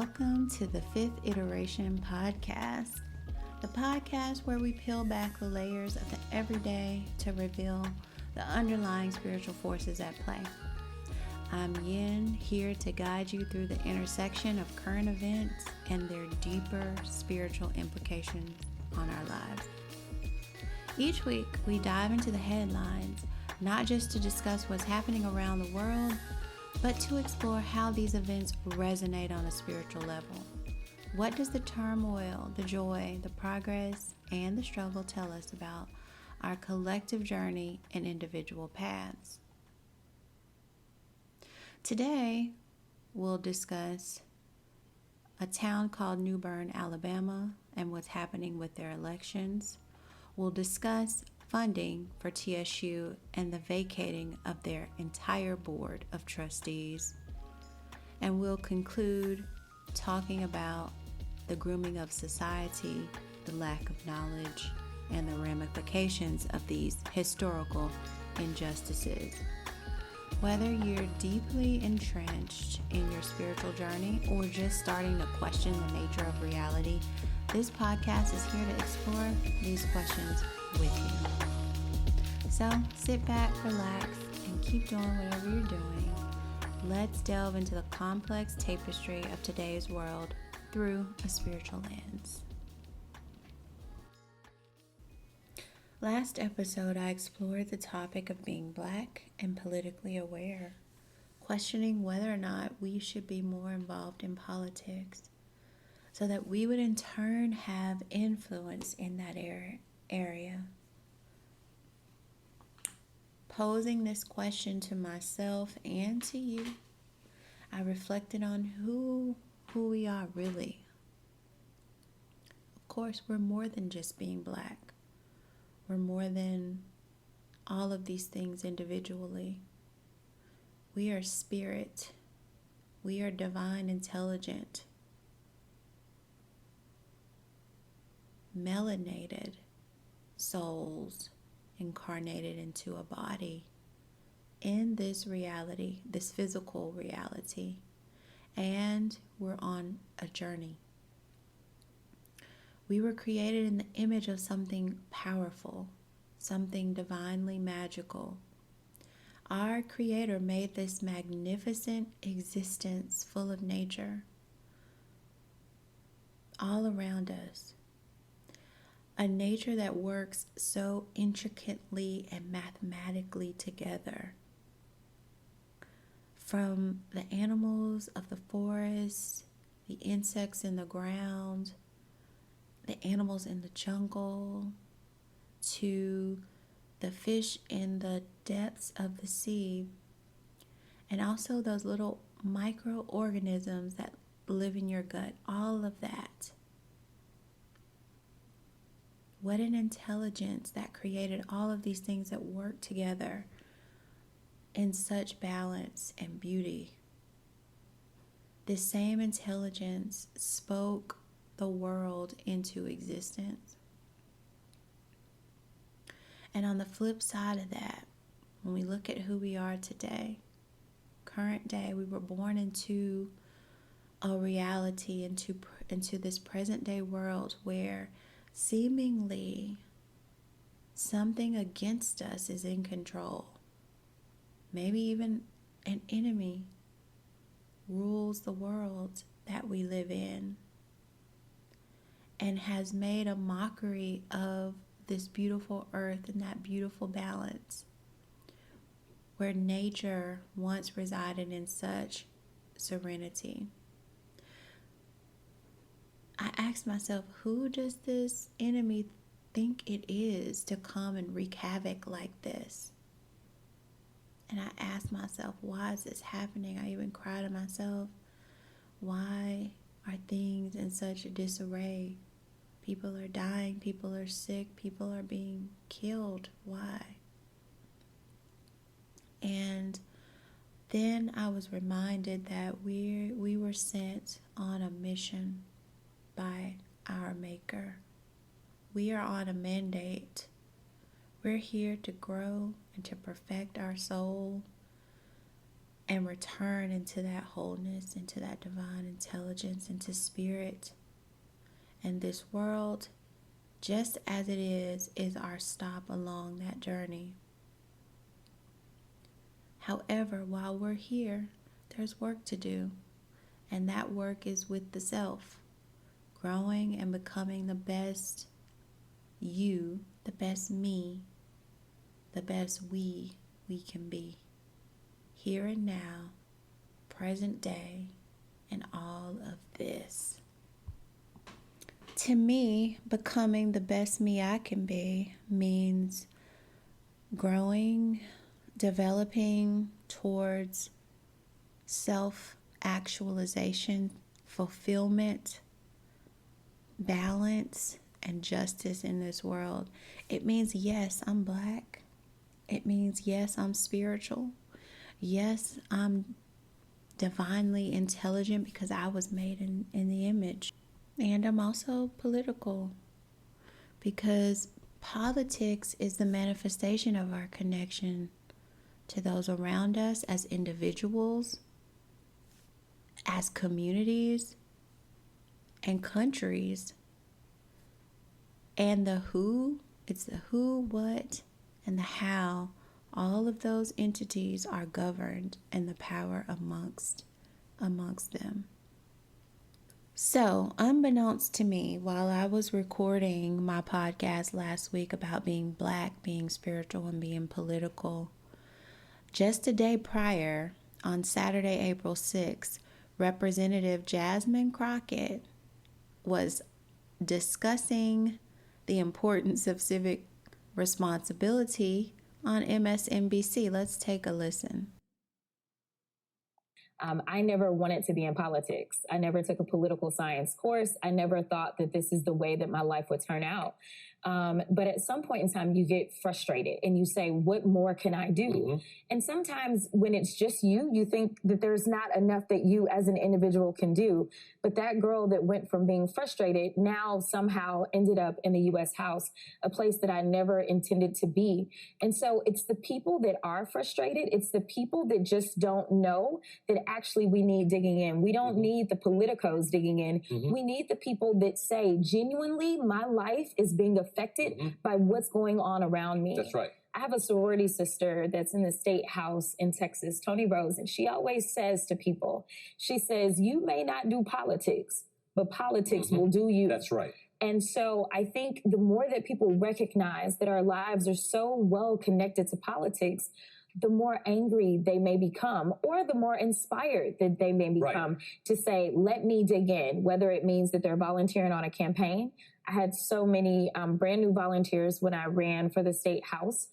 Welcome to the Fifth Iteration Podcast, the podcast where we peel back the layers of the everyday to reveal the underlying spiritual forces at play. I'm Yin, here to guide you through the intersection of current events and their deeper spiritual implications on our lives. Each week, we dive into the headlines, not just to discuss what's happening around the world, but to explore how these events resonate on a spiritual level. What does the turmoil, the joy, the progress, and the struggle tell us about our collective journey and individual paths? Today, we'll discuss a town called Newbern, Alabama, and what's happening with their elections. We'll discuss funding for TSU and the vacating of their entire board of trustees. And we'll conclude talking about the grooming of society, the lack of knowledge, and the ramifications of these historical injustices. Whether you're deeply entrenched in your spiritual journey or just starting to question the nature of reality, this podcast is here to explore these questions with you. So sit back, relax, and keep doing whatever you're doing. Let's delve into the complex tapestry of today's world through a spiritual lens. Last episode, I explored the topic of being Black and politically aware, questioning whether or not we should be more involved in politics so that we would in turn have influence in that area. Posing this question to myself and to you, I reflected on who we are really. Of course, we're more than just being Black. We're more than all of these things individually. We are spirit. We are divine intelligent, melanated souls incarnated into a body in this reality, this physical reality, and we're on a journey. We were created in the image of something powerful, something divinely magical. Our Creator made this magnificent existence full of nature all around us. A nature that works so intricately and mathematically together. From the animals of the forest, the insects in the ground, the animals in the jungle, to the fish in the depths of the sea, and also those little microorganisms that live in your gut, all of that. What an intelligence that created all of these things that work together in such balance and beauty. This same intelligence spoke the world into existence. And on the flip side of that, when we look at who we are today, current day, we were born into a reality, into this present day world where seemingly something against us is in control. Maybe even an enemy rules the world that we live in and has made a mockery of this beautiful earth and that beautiful balance where nature once resided in such serenity. I asked myself, who does this enemy think it is to come and wreak havoc like this? And I asked myself, why is this happening? I even cried to myself, why are things in such disarray? People are dying, people are sick, people are being killed. Why? And then I was reminded that we were sent on a mission by our Maker. We are on a mandate. We're here to grow and to perfect our soul and return into that wholeness, into that divine intelligence, into spirit. And this world, just as it is our stop along that journey. However, while we're here, there's work to do. And that work is with the self, growing and becoming the best you, the best me, the best we can be. Here and now, present day, and all of this. To me, becoming the best me I can be means growing, developing towards self-actualization, fulfillment, balance, and justice in this world. It means, yes, I'm Black. It means, yes, I'm spiritual. Yes, I'm divinely intelligent because I was made in the image. And I'm also political because politics is the manifestation of our connection to those around us as individuals, as communities, and countries. And the who, it's the who, what, and the how. All of those entities are governed and the power amongst them. So, unbeknownst to me, while I was recording my podcast last week about being Black, being spiritual, and being political, just a day prior, on Saturday, April 6th, Representative Jasmine Crockett was discussing the importance of civic responsibility on MSNBC. Let's take a listen. I never wanted to be in politics. I never took a political science course. I never thought that this is the way that my life would turn out. But at some point in time, you get frustrated and you say, what more can I do? Mm-hmm. And sometimes when it's just you, you think that there's not enough that you as an individual can do. But that girl that went from being frustrated now somehow ended up in the U.S. House, a place that I never intended to be. And so it's the people that are frustrated. It's the people that just don't know that actually we need digging in. We don't need the politicos digging in. We need the people that say, genuinely, my life is being affected by what's going on around me. That's right. I have a sorority sister that's in the state house in Texas, Tony Rose, and she always says to people, she says, you may not do politics, but politics will do you. That's right. And so I think the more that people recognize that our lives are so well connected to politics, the more angry they may become, or the more inspired that they may become to say, let me dig in, whether it means that they're volunteering on a campaign. I had so many brand new volunteers when I ran for the state house.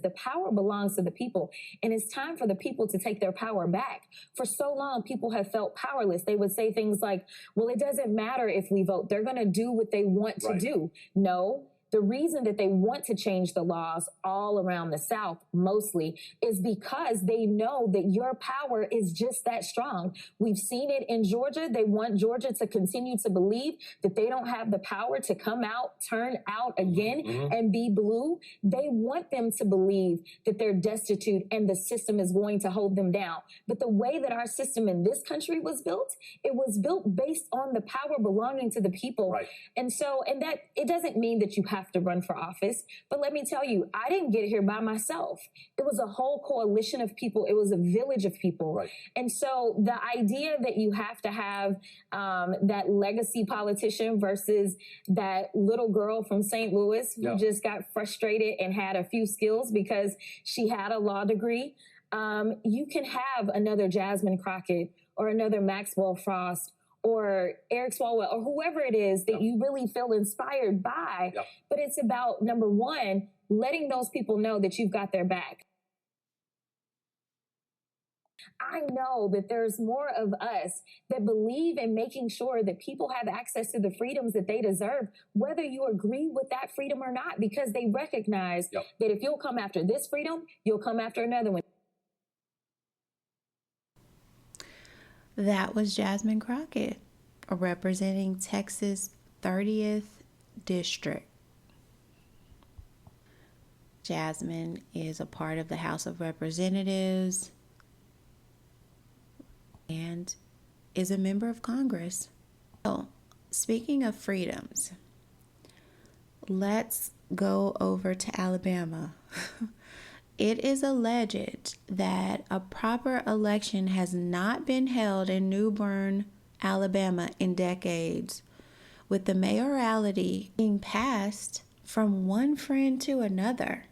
The power belongs to the people, and it's time for the people to take their power back. For so long, people have felt powerless. They would say things like, well, it doesn't matter if we vote. They're going to do what they want to do. No. The reason that they want to change the laws all around the South mostly is because they know that your power is just that strong. We've seen it in Georgia. They want Georgia to continue to believe that they don't have the power to come out, turn out again and be blue. They want them to believe that they're destitute and the system is going to hold them down. But the way that our system in this country was built, it was built based on the power belonging to the people. Right. And that it doesn't mean that you have to run for office. But let me tell you, I didn't get here by myself. It was a whole coalition of people. It was a village of people. Right. And so the idea that you have to have that legacy politician versus that little girl from St. Louis who just got frustrated and had a few skills because she had a law degree, you can have another Jasmine Crockett or another Maxwell Frost or Eric Swalwell, or whoever it is that you really feel inspired by. But it's about, number one, letting those people know that you've got their back. I know that there's more of us that believe in making sure that people have access to the freedoms that they deserve, whether you agree with that freedom or not, because they recognize that if you'll come after this freedom, you'll come after another one. That was Jasmine Crockett, representing Texas 30th District. Jasmine is a part of the House of Representatives and is a member of Congress. So, speaking of freedoms, let's go over to Alabama. It is alleged that a proper election has not been held in Newbern, Alabama in decades, with the mayoralty being passed from one friend to another.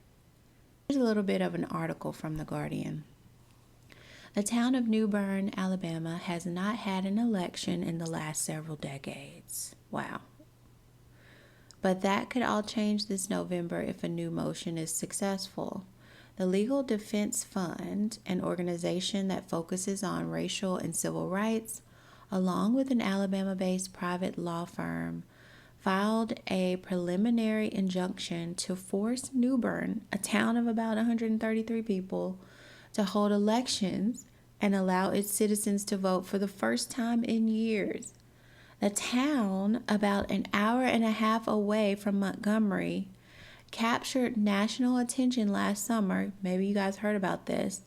Here's a little bit of an article from The Guardian. The town of Newbern, Alabama has not had an election in the last several decades. Wow. But that could all change this November if a new motion is successful. The Legal Defense Fund, an organization that focuses on racial and civil rights, along with an Alabama-based private law firm, filed a preliminary injunction to force Newbern, a town of about 133 people, to hold elections and allow its citizens to vote for the first time in years. The town, about an hour and a half away from Montgomery, captured national attention last summer, maybe you guys heard about this,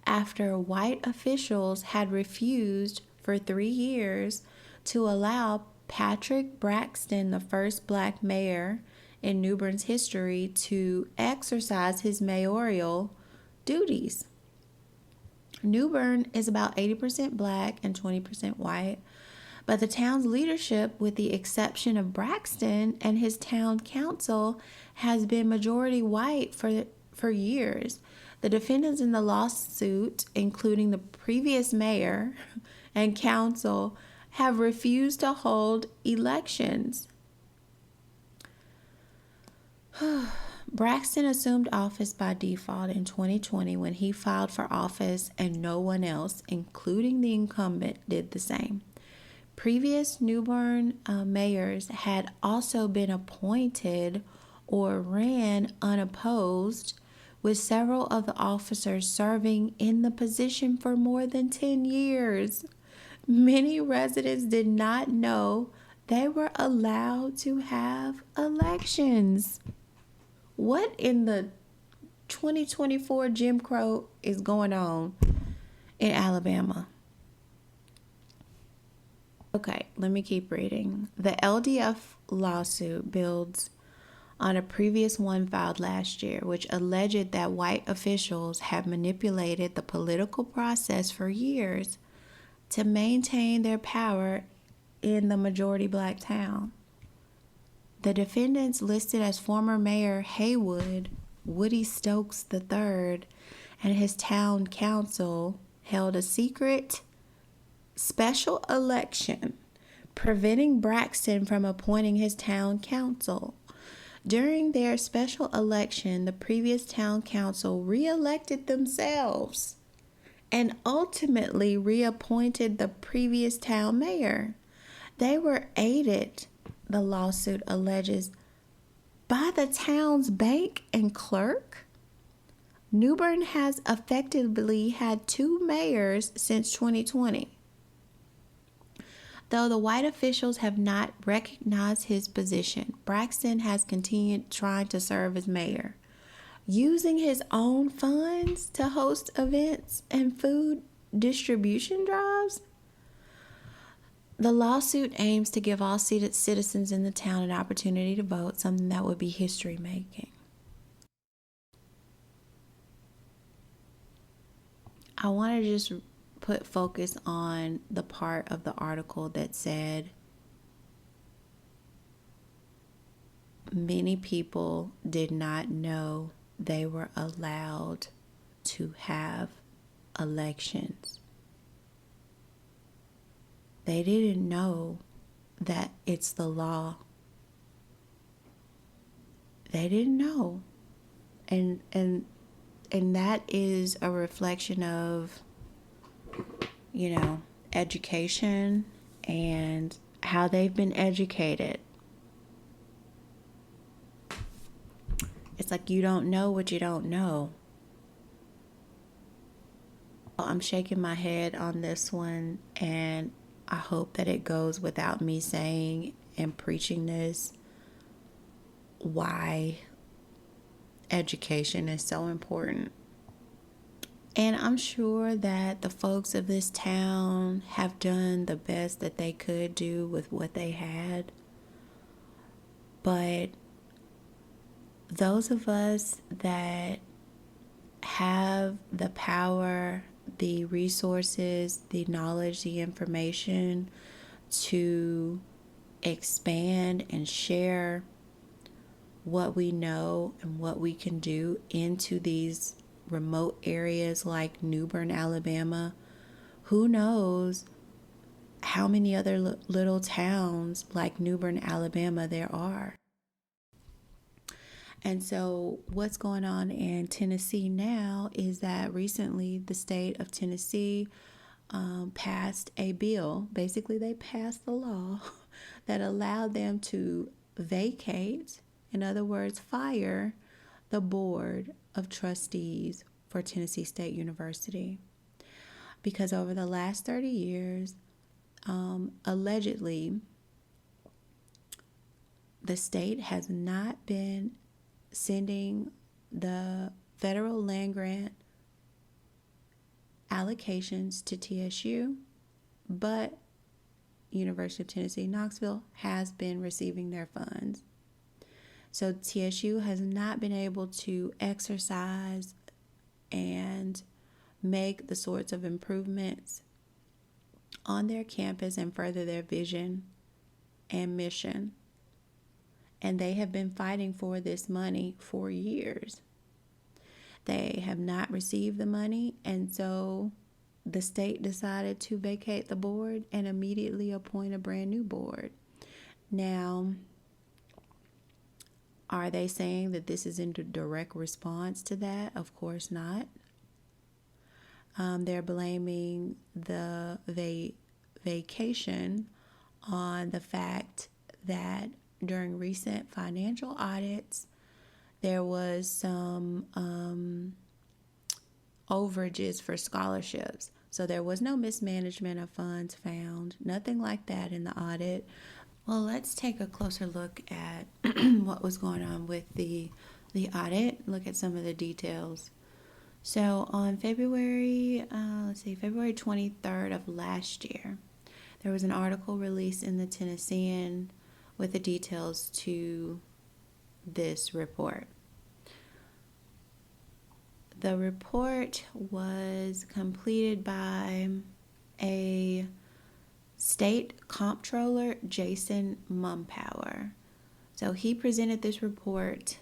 after white officials had refused for 3 years to allow Patrick Braxton, the first black mayor in Newbern's history, to exercise his mayoral duties. Newbern is about 80% black and 20% white, but the town's leadership, with the exception of Braxton and his town council, has been majority white for years. The defendants in the lawsuit, including the previous mayor and council, have refused to hold elections. Braxton assumed office by default in 2020 when he filed for office, and no one else, including the incumbent, did the same. Previous Newbern mayors had also been appointed or ran unopposed, with several of the officers serving in the position for more than 10 years. Many residents did not know they were allowed to have elections. What in the 2024 Jim Crow is going on in Alabama? Okay, let me keep reading. The LDF lawsuit builds on a previous one filed last year, which alleged that white officials have manipulated the political process for years to maintain their power in the majority black town. The defendants listed as former Mayor Haywood, Woody Stokes III, and his town council held a secret special election, preventing Braxton from appointing his town council. During their special election, the previous town council re-elected themselves and ultimately reappointed the previous town mayor. They were aided, the lawsuit alleges, by the town's bank and clerk. Newbern has effectively had 2 mayors since 2020. Though the white officials have not recognized his position, Braxton has continued trying to serve as mayor, using his own funds to host events and food distribution drives. The lawsuit aims to give all citizens in the town an opportunity to vote, something that would be history making. I want to just put focus on the part of the article that said many people did not know they were allowed to have elections. They didn't know that it's the law. They didn't know. And that is a reflection of, education and how they've been educated. It's like you don't know what you don't know. I'm shaking my head on this one, and I hope that it goes without me saying and preaching this, why education is so important. And I'm sure that the folks of this town have done the best that they could do with what they had. But those of us that have the power, the resources, the knowledge, the information to expand and share what we know and what we can do into these remote areas like Newbern, Alabama. Who knows how many other little towns like Newbern, Alabama there are. And so, what's going on in Tennessee now is that recently the state of Tennessee passed a bill. Basically, they passed the law that allowed them to vacate, in other words, fire the board of trustees for Tennessee State University. Because over the last 30 years, allegedly, the state has not been sending the federal land grant allocations to TSU, but University of Tennessee, Knoxville has been receiving their funds. So TSU has not been able to exercise and make the sorts of improvements on their campus and further their vision and mission. And they have been fighting for this money for years. They have not received the money, and so the state decided to vacate the board and immediately appoint a brand new board. Now, are they saying that this is in direct response to that? Of course not. They're blaming the vacation on the fact that during recent financial audits, there was some overages for scholarships. So there was no mismanagement of funds found, nothing like that in the audit. Well, let's take a closer look at what was going on with the audit, look at some of the details. So on February 23rd of last year, there was an article released in the Tennessean with the details to this report. The report was completed by a state comptroller, Jason Mumpower. So he presented this report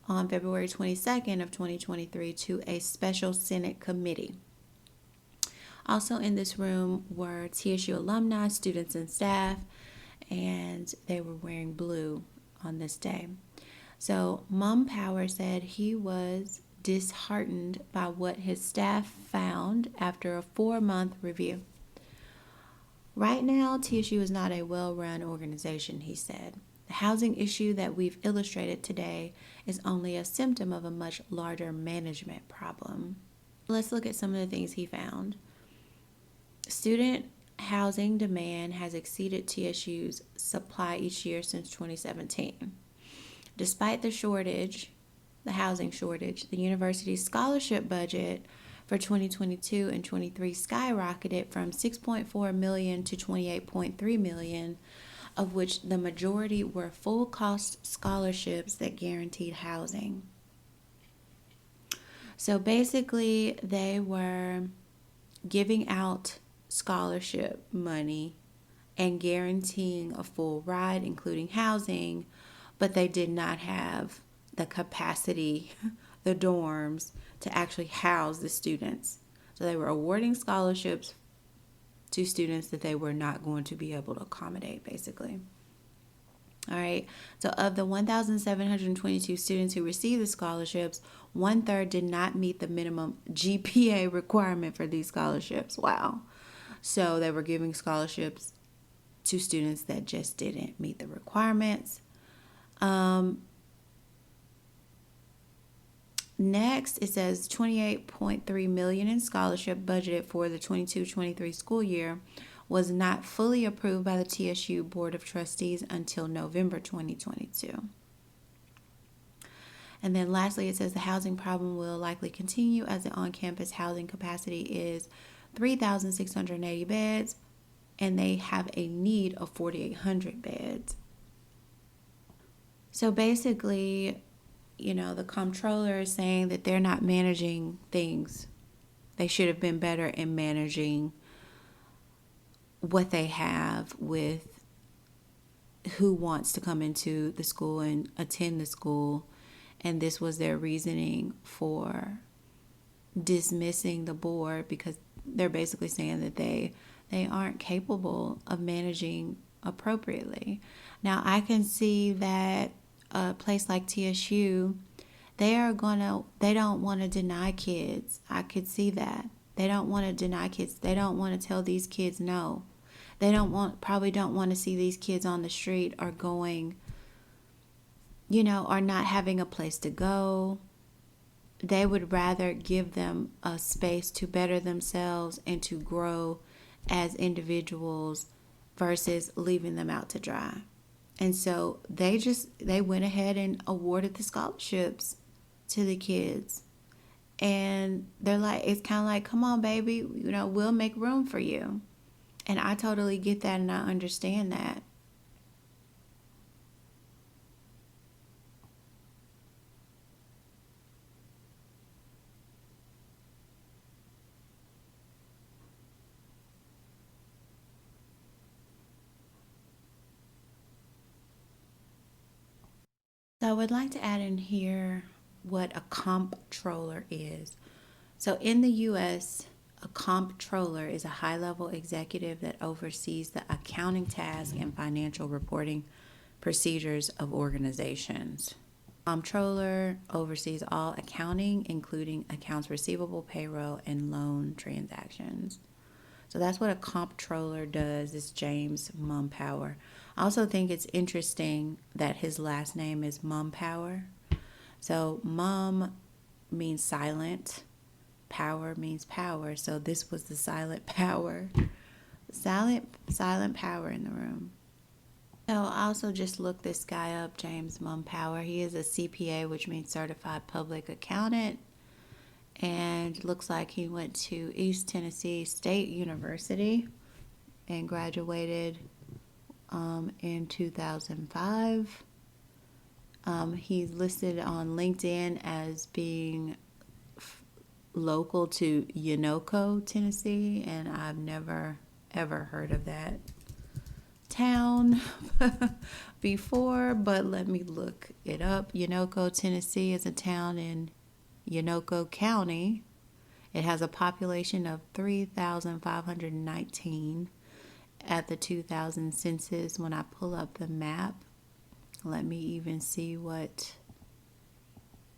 on February 22nd of 2023 to a special Senate committee. Also in this room were TSU alumni, students, and staff, and they were wearing blue on this day. So Mumpower said he was disheartened by what his staff found after a 4-month review. Right now, TSU is not a well-run organization, he said. The housing issue that we've illustrated today is only a symptom of a much larger management problem. Let's look at some of the things he found. Student housing demand has exceeded TSU's supply each year since 2017. Despite the housing shortage, the university's scholarship budget for 2022 and 23 skyrocketed from $6.4 million to $28.3 million, of which the majority were full cost scholarships that guaranteed housing. So basically, they were giving out scholarship money and guaranteeing a full ride, including housing, but they did not have the capacity, the dorms, to actually house the students. So they were awarding scholarships to students that they were not going to be able to accommodate, basically. All right. So of the 1,722 students who received the scholarships, 1/3 did not meet the minimum GPA requirement for these scholarships. Wow. So they were giving scholarships to students that just didn't meet the requirements. Next, it says $28.3 million in scholarship budgeted for the 22-23 school year was not fully approved by the TSU Board of Trustees until November 2022. And then lastly, it says the housing problem will likely continue as the on-campus housing capacity is 3,680 beds, and they have a need of 4,800 beds. So basically, the comptroller is saying that they're not managing things. They should have been better in managing what they have with who wants to come into the school and attend the school. And this was their reasoning for dismissing the board, because they're basically saying that they aren't capable of managing appropriately. Now, I can see that a place like TSU, they don't want to deny kids. I could see that. They don't want to deny kids. They don't want to tell these kids no. They probably don't want to see these kids on the street or going, or not having a place to go. They would rather give them a space to better themselves and to grow as individuals versus leaving them out to dry. And so they went ahead and awarded the scholarships to the kids. And they're like, it's kind of like, come on, baby, we'll make room for you. And I totally get that, and I understand that. So I would like to add in here what a comptroller is. So in the U.S., a comptroller is a high-level executive that oversees the accounting task and financial reporting procedures of organizations. Comptroller oversees all accounting, including accounts receivable, payroll, and loan transactions. So that's what a comptroller does. Is James Mumpower. I also think it's interesting that his last name is Mumpower. So mum means silent, power means power. So this was the silent power. Silent power in the room. So I also just looked this guy up, James Mumpower. He is a CPA, which means Certified Public Accountant. And looks like he went to East Tennessee State University and graduated in 2005. He's listed on LinkedIn as being local to Yanoco, Tennessee, and I've never ever heard of that town before, but let me look it up. Yanoco, Tennessee is a town in Yanoco County. It has a population of 3,519 at the 2000 census. When I pull up the map, let me even see what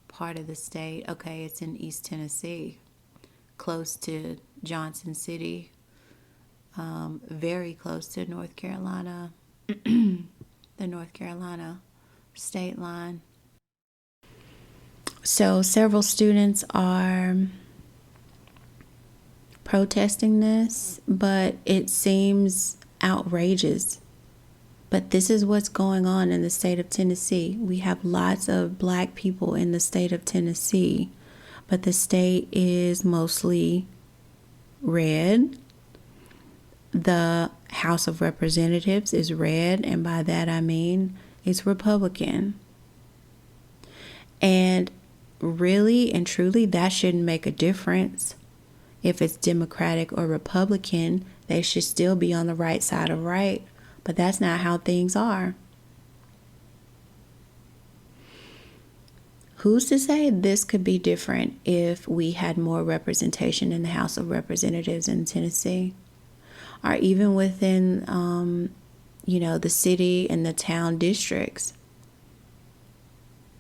part of the state. Okay, it's in East Tennessee, close to Johnson City, very close to North Carolina, the North Carolina state line. So several students are protesting this, but it seems outrageous. But this is what's going on in the state of Tennessee. We have lots of black people in the state of Tennessee, but the state is mostly red. The House of Representatives is red, and by that I mean it's Republican. And really and truly, that shouldn't make a difference. If it's Democratic or Republican, they should still be on the right side of right. But that's not how things are. Who's to say this could be different if we had more representation in the House of Representatives in Tennessee? Or even within, the city and the town districts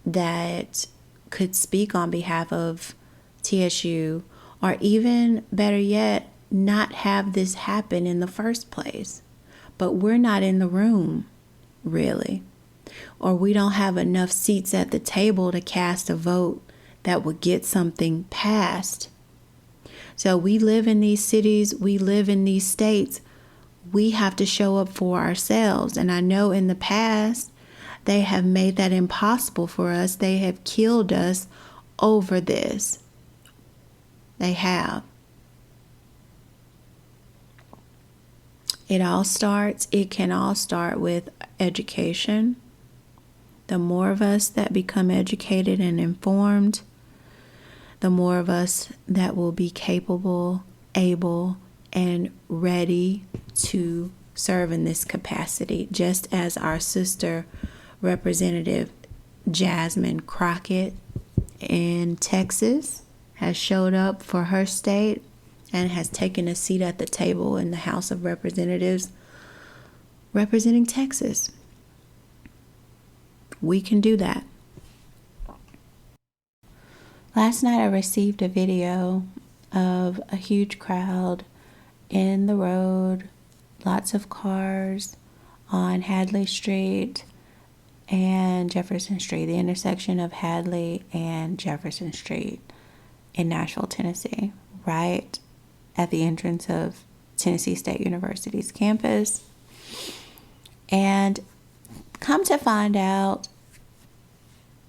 that could speak on behalf of TSU, or even better yet, not have this happen in the first place. But we're not in the room, really. Or we don't have enough seats at the table to cast a vote that would get something passed. So we live in these cities, we live in these states. We have to show up for ourselves. And I know in the past, They have made that impossible for us. They have killed us over this. They have. It can all start with education. The more of us that become educated and informed, the more of us that will be capable, able, and ready to serve in this capacity, just as our sister Representative Jasmine Crockett in Texas has showed up for her state and has taken a seat at the table in the House of Representatives representing Texas. We can do that. Last night I received a video of a huge crowd in the road, lots of cars on Hadley Street and Jefferson Street, the intersection of Hadley and Jefferson Street in Nashville, Tennessee, right at the entrance of Tennessee State University's campus. And come to find out,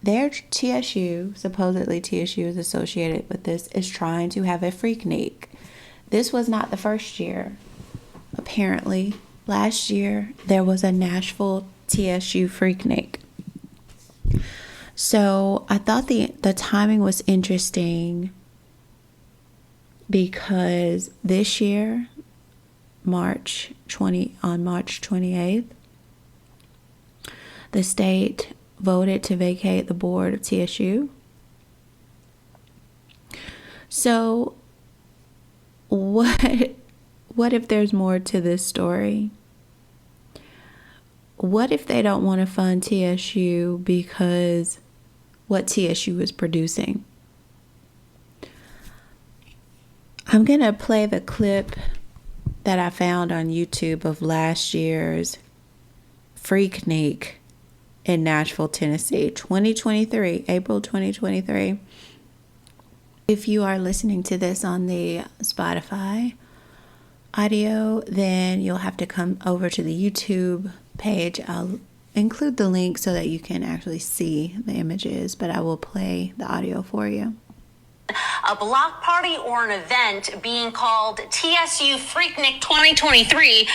their TSU, supposedly TSU is associated with this, is trying to have a Freaknik. This was not the first year. Apparently, last year there was a Nashville TSU Freaknik. So I thought the timing was interesting because this year, March 28th, the state voted to vacate the board of TSU. So what if there's more to this story? What if they don't want to fund TSU because what TSU is producing? I'm going to play the clip that I found on YouTube of last year's Freaknik in Nashville, Tennessee, 2023, April 2023. If you are listening to this on the Spotify audio, then you'll have to come over to the YouTube page. I'll include the link so that you can actually see the images, but I will play the audio for you. A block party or an event being called TSU Freaknik 2023.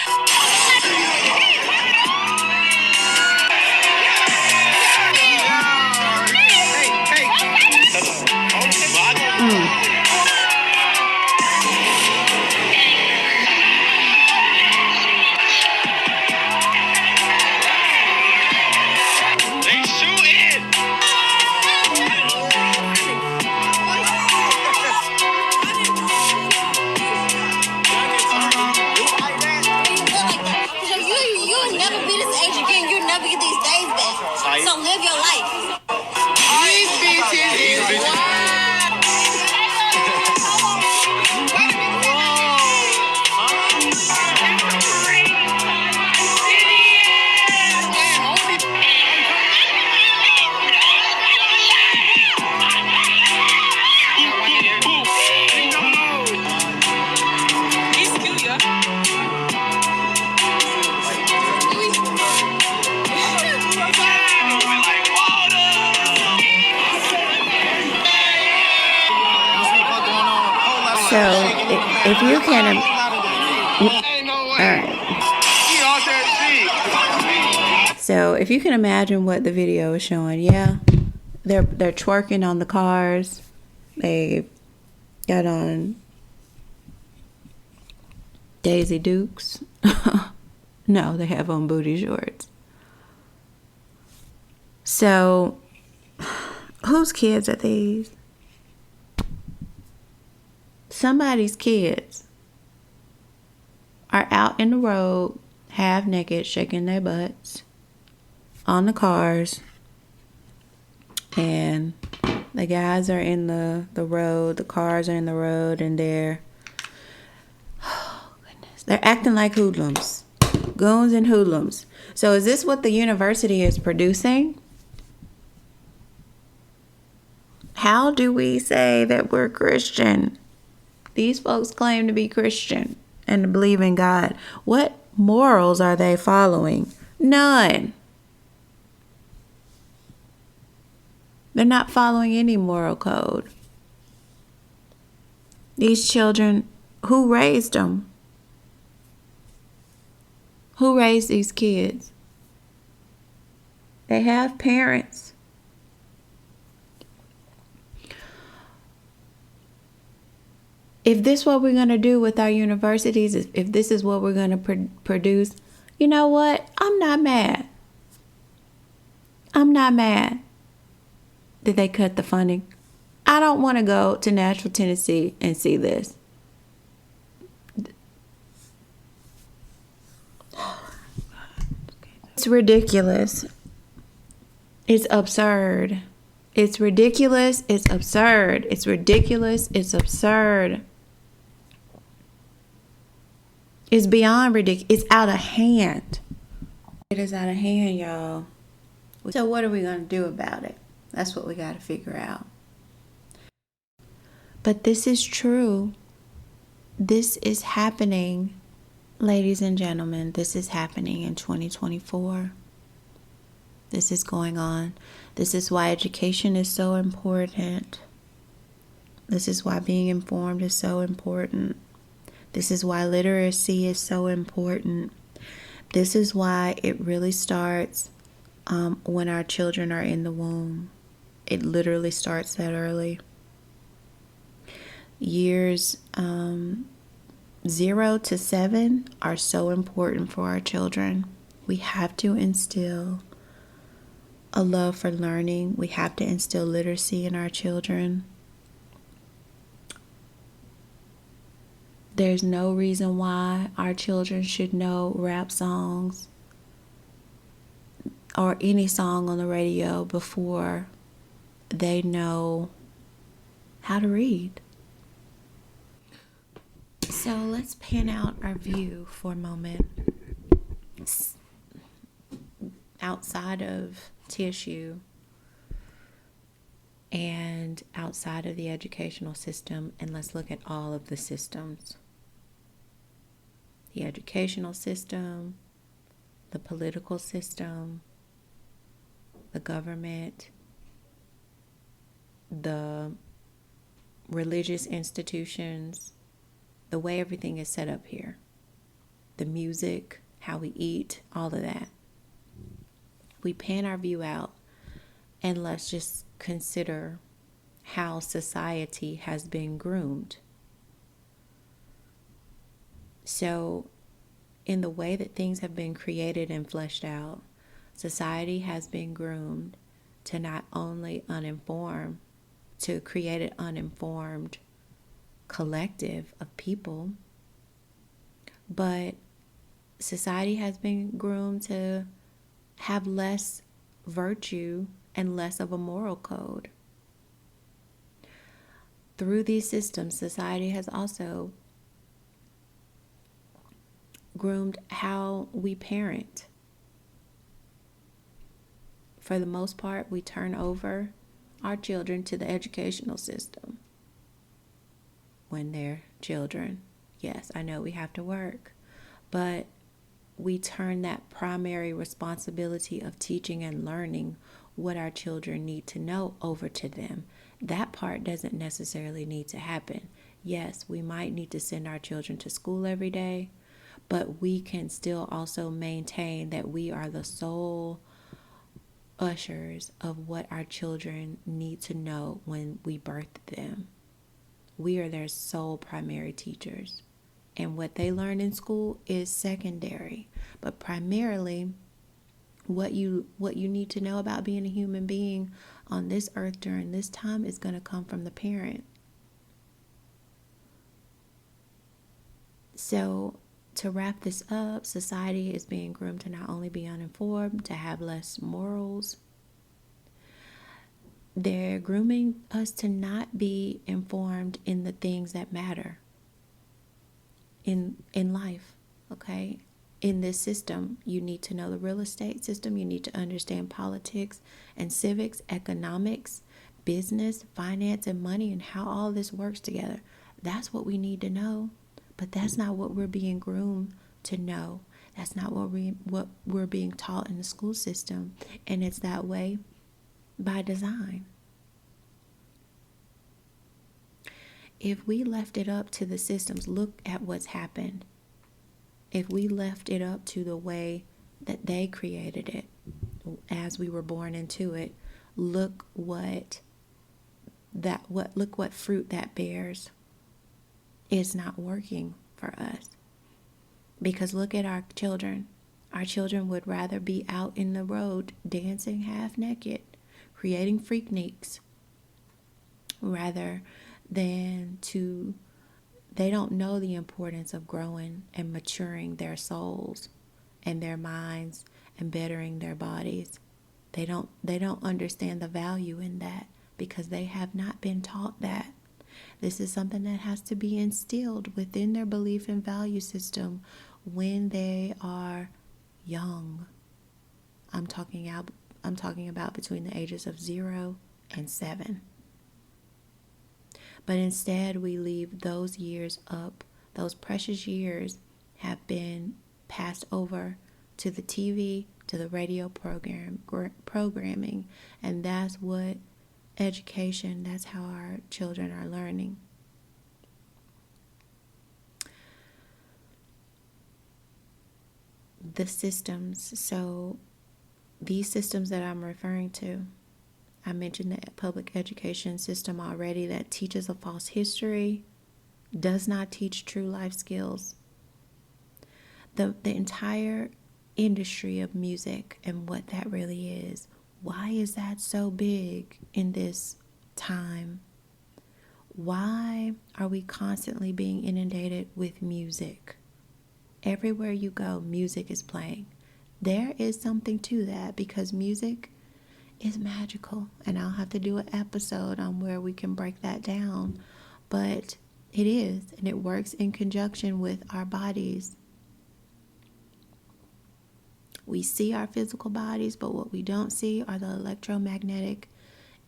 So live your life. These bitches is wild. He's cute, yeah. So if you can, all right. So if you can imagine what the video is showing, yeah, they're twerking on the cars. They got on Daisy Dukes. No, they have on booty shorts. So whose kids are these? Somebody's kids are out in the road, half naked, shaking their butts on the cars. And the guys are in the road, the cars are in the road, and they're acting like hoodlums. Goons and hoodlums. So is this what the university is producing? How do we say that we're Christian? These folks claim to be Christian and to believe in God. What morals are they following? None. They're not following any moral code. These children, who raised them? Who raised these kids? They have parents. If this is what we're going to do with our universities, if this is what we're going to produce, you know what? I'm not mad. I'm not mad that they cut the funding. I don't want to go to Nashville, Tennessee and see this. It's ridiculous. It's absurd. It's ridiculous. It's absurd. It's ridiculous. It's absurd. It's beyond ridiculous. It's out of hand. It is out of hand, y'all. So what are we going to do about it? That's what we got to figure out. But this is true. This is happening, ladies and gentlemen. This is happening in 2024. This is going on. This is why education is so important. This is why being informed is so important. This is why literacy is so important. This is why it really starts when our children are in the womb. It literally starts that early. Years 0 to 7 are so important for our children. We have to instill a love for learning. We have to instill literacy in our children. There's no reason why our children should know rap songs or any song on the radio before they know how to read. So let's pan out our view for a moment. Outside of TSU and outside of the educational system, and let's look at all of the systems. The educational system, the political system, the government, the religious institutions, the way everything is set up here, the music, how we eat, all of that. We pan our view out and let's just consider how society has been groomed. So, in the way that things have been created and fleshed out, society has been groomed to not only uninform, to create an uninformed collective of people, but society has been groomed to have less virtue and less of a moral code. Through these systems, society has also groomed how we parent. For the most part, we turn over our children to the educational system when they're children. Yes, I know we have to work, but we turn that primary responsibility of teaching and learning what our children need to know over to them. That part doesn't necessarily need to happen. Yes, we might need to send our children to school every day, but we can still also maintain that we are the sole ushers of what our children need to know when we birth them. We are their sole primary teachers. And what they learn in school is secondary. But primarily, what you need to know about being a human being on this earth during this time is going to come from the parent. So, to wrap this up, society is being groomed to not only be uninformed, to have less morals. They're grooming us to not be informed in the things that matter in life, okay? In this system, you need to know the real estate system. You need to understand politics and civics, economics, business, finance, and money, and how all this works together. That's what we need to know. But that's not what we're being groomed to know. That's not what we're being taught in the school system. And it's that way by design. if we left it up to the systems, look at what's happened. If we left it up to the way that they created it as we were born into it, look what fruit that bears. It's not working for us. Because look at our children. Our children would rather be out in the road dancing half naked, creating freakniks, rather than they don't know the importance of growing and maturing their souls and their minds and bettering their bodies. They don't understand the value in that because they have not been taught that. This is something that has to be instilled within their belief and value system when they are young. I'm talking about between the ages of 0 and 7. But instead, we leave those years up. Those precious years have been passed over to the TV, to the radio programming, and that's what education, that's how our children are learning. The systems, so these systems that I'm referring to, I mentioned the public education system already that teaches a false history, does not teach true life skills. The entire industry of music and what that really is. Why is that so big in this time? Why are we constantly being inundated with music? Everywhere you go, music is playing. There is something to that because music is magical, and I'll have to do an episode on where we can break that down. But it is, and it works in conjunction with our bodies. We see our physical bodies, but what we don't see are the electromagnetic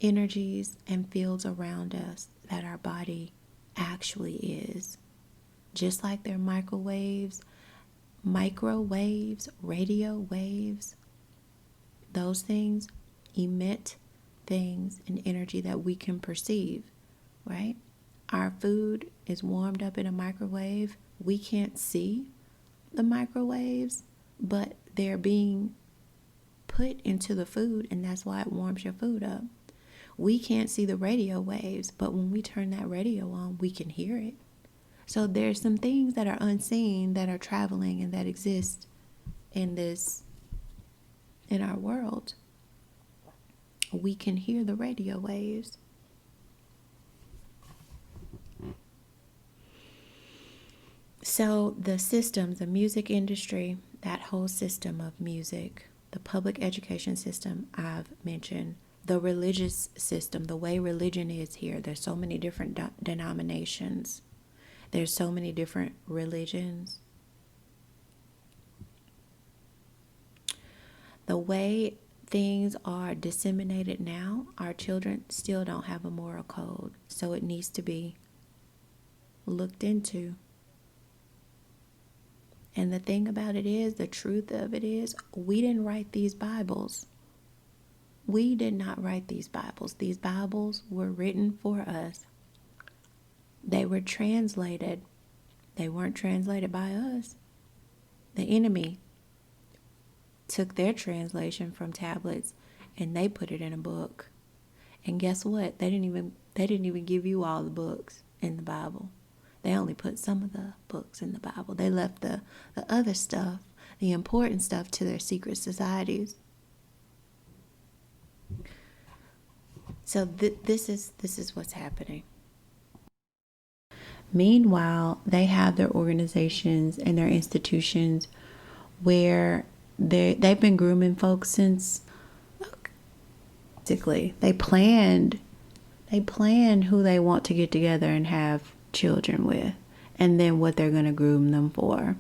energies and fields around us that our body actually is. Just like they're microwaves, radio waves, those things emit things and energy that we can perceive, right? Our food is warmed up in a microwave. We can't see the microwaves, but they're being put into the food, and that's why it warms your food up. We can't see the radio waves, but when we turn that radio on, we can hear it. So there's some things that are unseen that are traveling and that exist in our world. We can hear the radio waves. So the systems, the music industry, that whole system of music, the public education system I've mentioned, the religious system, the way religion is here, there's so many different denominations. There's so many different religions. The way things are disseminated now, our children still don't have a moral code, so it needs to be looked into. And the thing about it is, the truth of it is, we didn't write these Bibles. We did not write these Bibles. These Bibles were written for us. They were translated. They weren't translated by us. The enemy took their translation from tablets and they put it in a book. And guess what? They didn't even give you all the books in the Bible. They only put some of the books in the Bible. They left the other stuff, the important stuff, to their secret societies. So this is what's happening. Meanwhile, they have their organizations and their institutions where they've been grooming folks since, basically, they plan who they want to get together and have children with, and then what they're going to groom them for,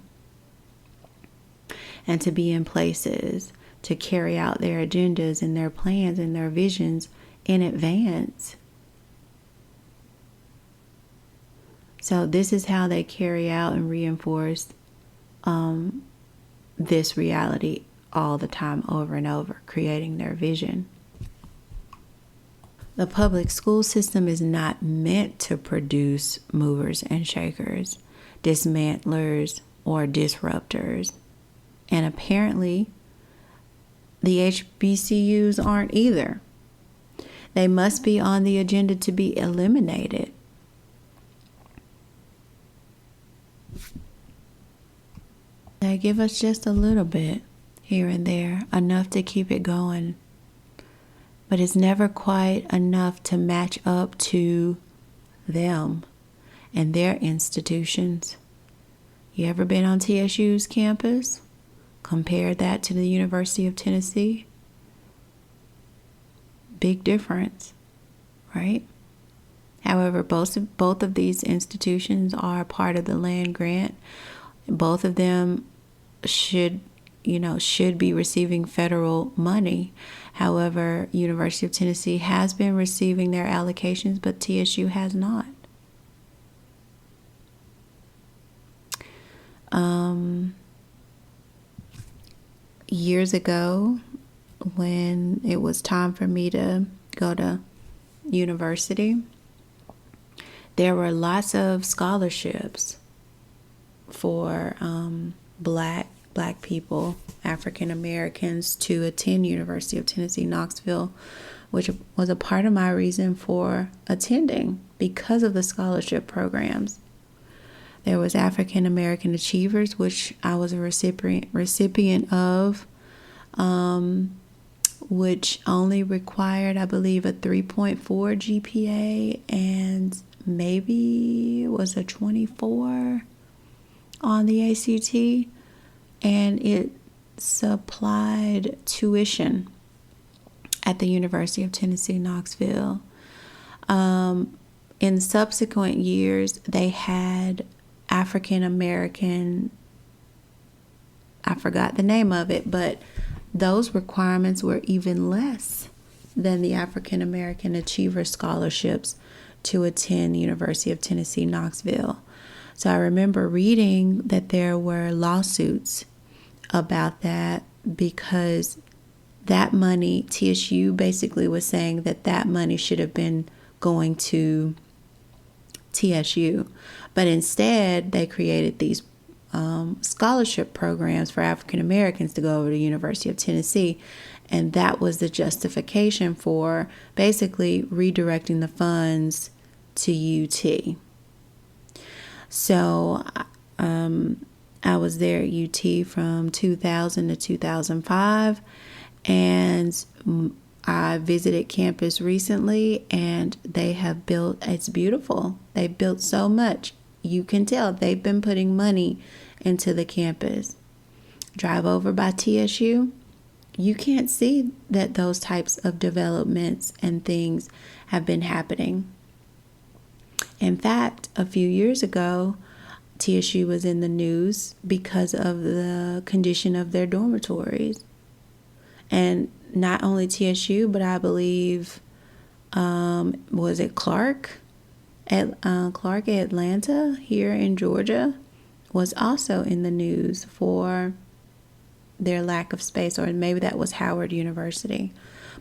and to be in places to carry out their agendas and their plans and their visions in advance. So this is how they carry out and reinforce this reality all the time, over and over, creating their vision. The public school system is not meant to produce movers and shakers, dismantlers, or disruptors. And apparently, the HBCUs aren't either. They must be on the agenda to be eliminated. They give us just a little bit here and there, enough to keep it going. But it's never quite enough to match up to them and their institutions. You ever been on TSU's campus? Compare that to the University of Tennessee. Big difference, right? However, both of these institutions are part of the land grant. Both of them should be receiving federal money. However, University of Tennessee has been receiving their allocations, but TSU has not. Years ago, when it was time for me to go to university, there were lots of scholarships for black people, African Americans, to attend University of Tennessee, Knoxville, which was a part of my reason for attending because of the scholarship programs. There was African American Achievers, which I was a recipient of, which only required, I believe, a 3.4 GPA and maybe was a 24 on the ACT, and it supplied tuition at the University of Tennessee, Knoxville. In subsequent years, they had African American, I forgot the name of it, but those requirements were even less than the African American Achiever scholarships to attend University of Tennessee, Knoxville. So I remember reading that there were lawsuits about that because that money, TSU basically was saying that money should have been going to TSU. But instead, they created these scholarship programs for African Americans to go over to the University of Tennessee. And that was the justification for basically redirecting the funds to UT. So I was there at UT from 2000 to 2005, and I visited campus recently, and they have built, it's beautiful. They've built so much. You can tell they've been putting money into the campus. Drive over by TSU, you can't see that those types of developments and things have been happening. In fact, a few years ago, TSU was in the news because of the condition of their dormitories. And not only TSU, but I believe, was it Clark Atlanta here in Georgia was also in the news for their lack of space, or maybe that was Howard University.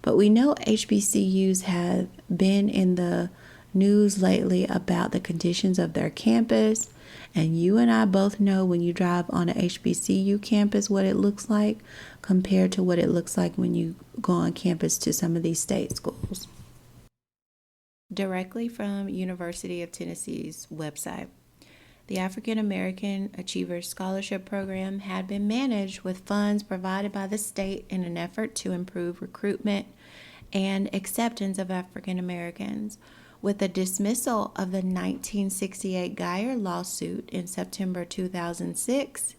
But we know HBCUs have been in the news lately about the conditions of their campus, and you and I both know when you drive on a HBCU campus what it looks like compared to what it looks like when you go on campus to some of these state schools. Directly from University of Tennessee's website, the African American Achievers Scholarship Program had been managed with funds provided by the state in an effort to improve recruitment and acceptance of African Americans. With the dismissal of the 1968 Geyer lawsuit in September 2006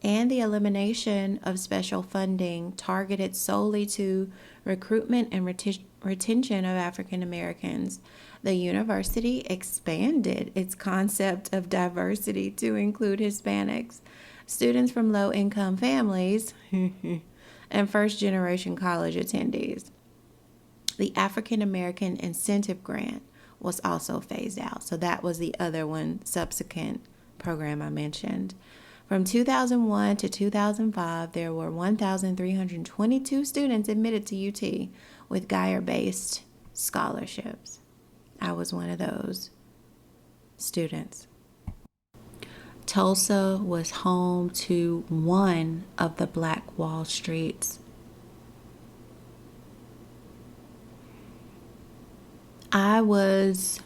and the elimination of special funding targeted solely to recruitment and retention of African Americans, the university expanded its concept of diversity to include Hispanics, students from low-income families, and first-generation college attendees. The African American Incentive Grant was also phased out. So that was the other one, subsequent program I mentioned. From 2001 to 2005, there were 1,322 students admitted to UT with Geyer-based scholarships. I was one of those students. Tulsa was home to one of the Black Wall Streets. I was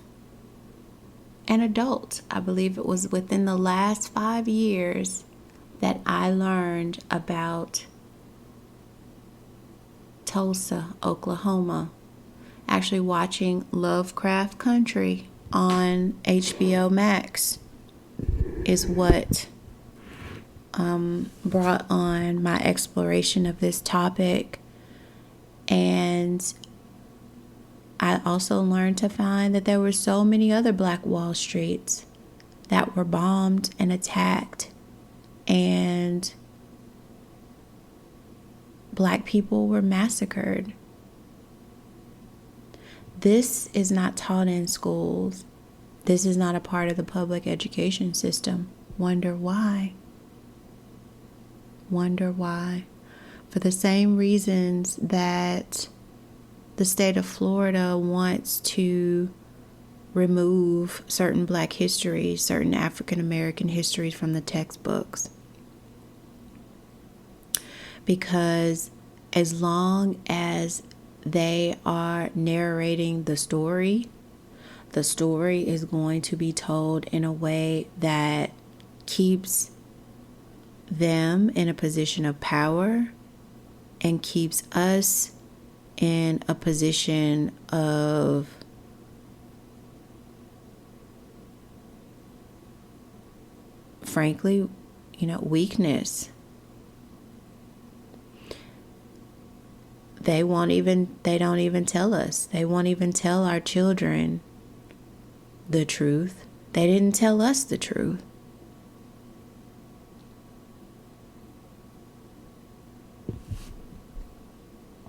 an adult. I believe it was within the last 5 years that I learned about Tulsa, Oklahoma. Actually watching Lovecraft Country on HBO Max is what brought on my exploration of this topic. And I also learned to find that there were so many other Black Wall Streets that were bombed and attacked, and Black people were massacred. This is not taught in schools. This is not a part of the public education system. Wonder why? Wonder why? For the same reasons that the state of Florida wants to remove certain Black histories, certain African American histories from the textbooks. Because as long as they are narrating the story is going to be told in a way that keeps them in a position of power and keeps us in a position of frankly, weakness. They don't even tell us. They won't even tell our children the truth. They didn't tell us the truth.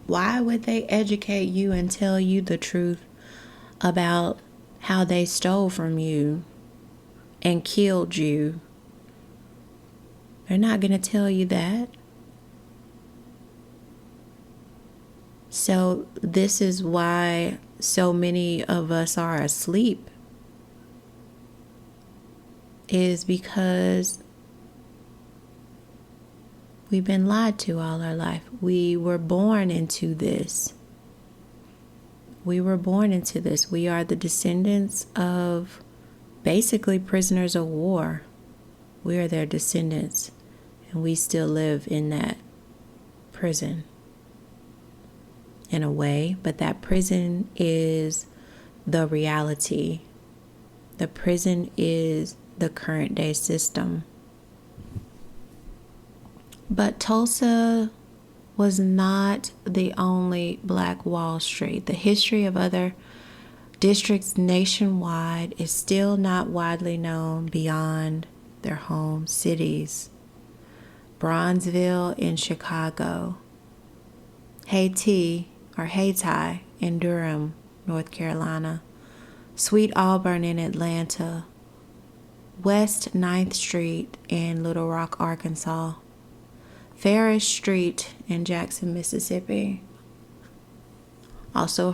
Why would they educate you and tell you the truth about how they stole from you and killed you? They're not going to tell you that. So this is why so many of us are asleep, is because we've been lied to all our life. We were born into this. We were born into this. We are the descendants of basically prisoners of war. We are their descendants, and we still live in that prison in a way, but that prison is the reality. The prison is the current day system. But Tulsa was not the only Black Wall Street. The history of other districts nationwide is still not widely known beyond their home cities. Bronzeville in Chicago, Haiti in Durham, North Carolina, Sweet Auburn in Atlanta, West 9th Street in Little Rock, Arkansas, Ferris Street in Jackson, Mississippi. Also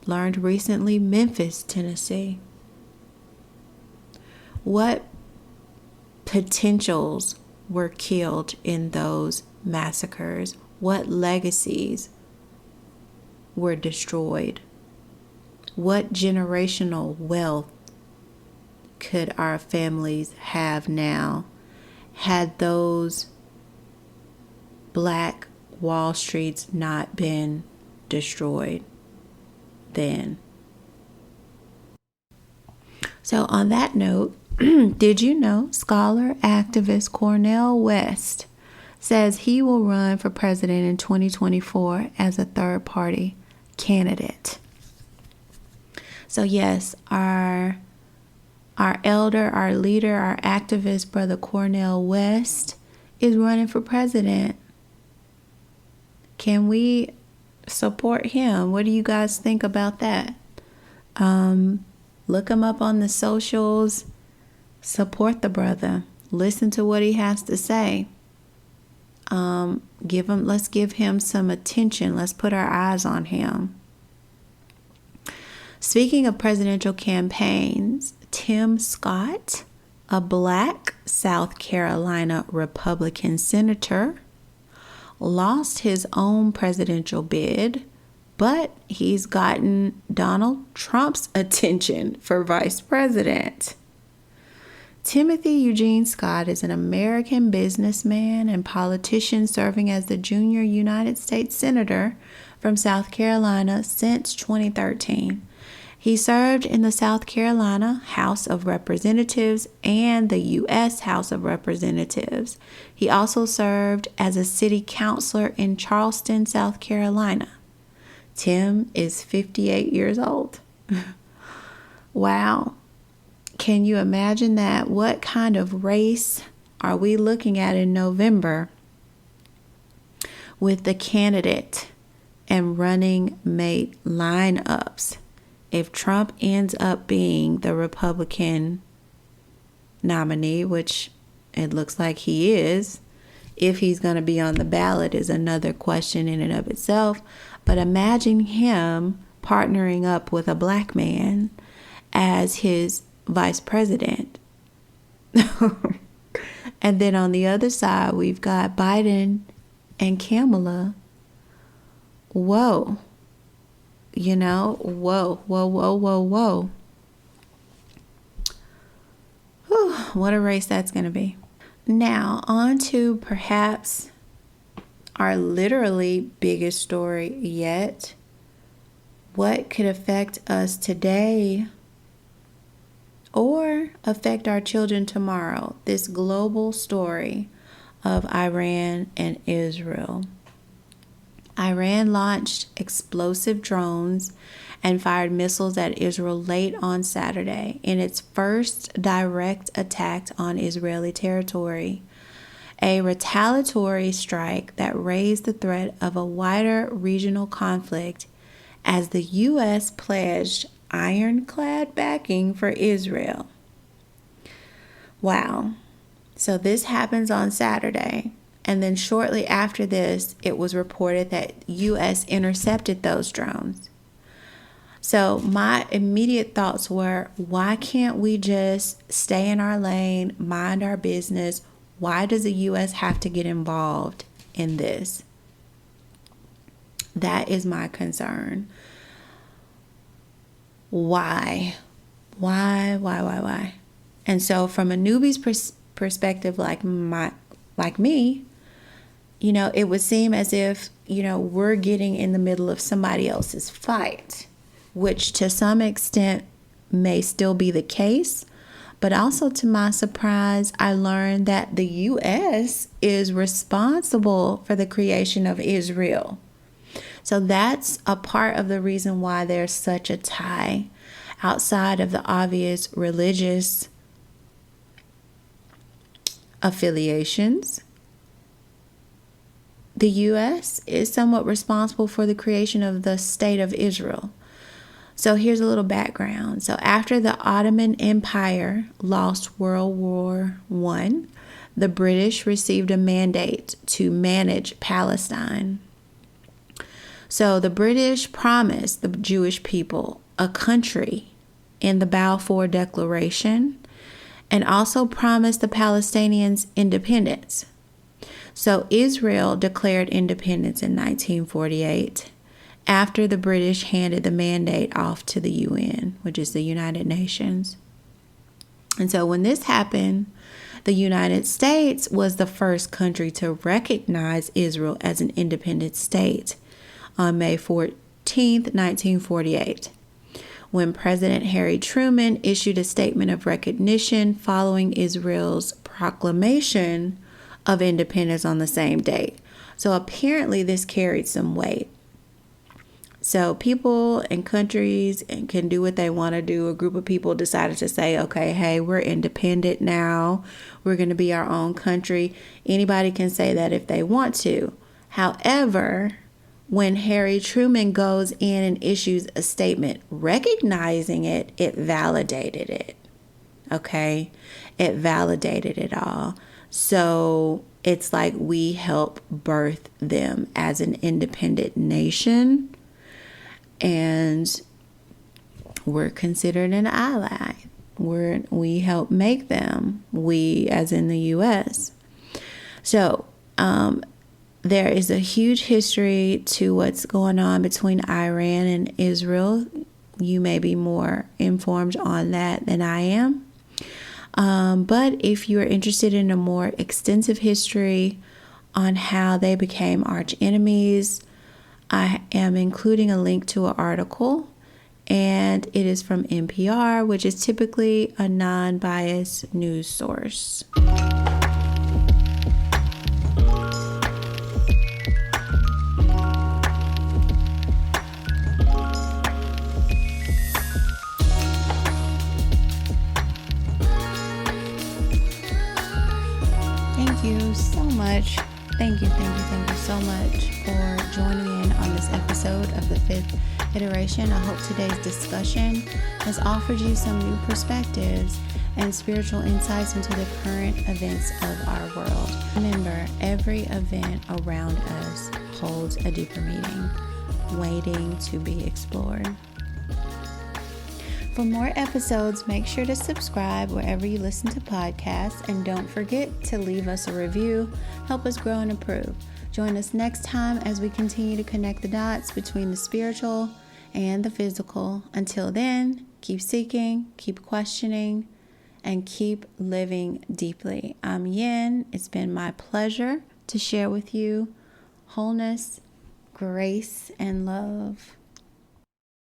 learned recently, Memphis, Tennessee. What potentials were killed in those massacres? What legacies were destroyed? What generational wealth could our families have now had those Black Wall Streets not been destroyed then? So on that note, did you know scholar activist Cornel West says he will run for president in 2024 as a third party candidate? So yes, our elder, our leader, our activist brother Cornel West is running for president. Can we support him? What do you guys think about that? Look him up on the socials. Support the brother. Listen to what he has to say. Let's give him some attention. Let's put our eyes on him. Speaking of presidential campaigns, Tim Scott, a black South Carolina Republican senator, lost his own presidential bid, but he's gotten Donald Trump's attention for vice president. Timothy Eugene Scott is an American businessman and politician serving as the junior United States Senator from South Carolina since 2013. He served in the South Carolina House of Representatives and the U.S. House of Representatives. He also served as a city councilor in Charleston, South Carolina. Tim is 58 years old. Wow. Can you imagine that? What kind of race are we looking at in November with the candidate and running mate lineups? If Trump ends up being the Republican nominee, which it looks like he is, if he's going to be on the ballot is another question in and of itself. But imagine him partnering up with a black man as his vice president. And then on the other side, we've got Biden and Kamala. Whoa. You know, whoa. Whew, what a race that's going to be. Now, on to perhaps our literally biggest story yet. What could affect us today or affect our children tomorrow? This global story of Iran and Israel. Iran launched explosive drones and fired missiles at Israel late on Saturday in its first direct attack on Israeli territory, a retaliatory strike that raised the threat of a wider regional conflict as the U.S. pledged ironclad backing for Israel. Wow. So this happens on Saturday. And then shortly after this, it was reported that U.S. intercepted those drones. So my immediate thoughts were, why can't we just stay in our lane, mind our business? Why does the U.S. have to get involved in this? That is my concern. Why? Why? And so from a newbie's perspective like me, you know, it would seem as if, you know, we're getting in the middle of somebody else's fight, which to some extent may still be the case. But also to my surprise, I learned that the U.S. is responsible for the creation of Israel. So that's a part of the reason why there's such a tie outside of the obvious religious affiliations. The U.S. is somewhat responsible for the creation of the state of Israel. So here's a little background. So after the Ottoman Empire lost World War I, the British received a mandate to manage Palestine. So the British promised the Jewish people a country in the Balfour Declaration and also promised the Palestinians independence. So Israel declared independence in 1948 after the British handed the mandate off to the UN, which is the United Nations. And so when this happened, the United States was the first country to recognize Israel as an independent state on May 14th, 1948, when President Harry Truman issued a statement of recognition following Israel's proclamation of independence on the same date. So apparently this carried some weight. So people and countries can do what they want to do. A group of people decided to say, okay, hey, we're independent now. We're going to be our own country. Anybody can say that if they want to. However, when Harry Truman goes in and issues a statement recognizing it, it validated it. Okay? It validated it all. So it's like we help birth them as an independent nation. And we're considered an ally. We help make them, we as in the U.S. So there is a huge history to what's going on between Iran and Israel. You may be more informed on that than I am. But if you're interested in a more extensive history on how they became arch enemies, I am including a link to an article, and it is from NPR, which is typically a non-biased news source. Thank you so much. Thank you so much for joining in on this episode of the 5th iteration. I hope today's discussion has offered you some new perspectives and spiritual insights into the current events of our world. Remember, every event around us holds a deeper meaning, waiting to be explored. For more episodes, make sure to subscribe wherever you listen to podcasts, and don't forget to leave us a review. Help us grow and improve. Join us next time as we continue to connect the dots between the spiritual and the physical. Until then, keep seeking, keep questioning, and keep living deeply. I'm Yin. It's been my pleasure to share with you wholeness, grace, and love.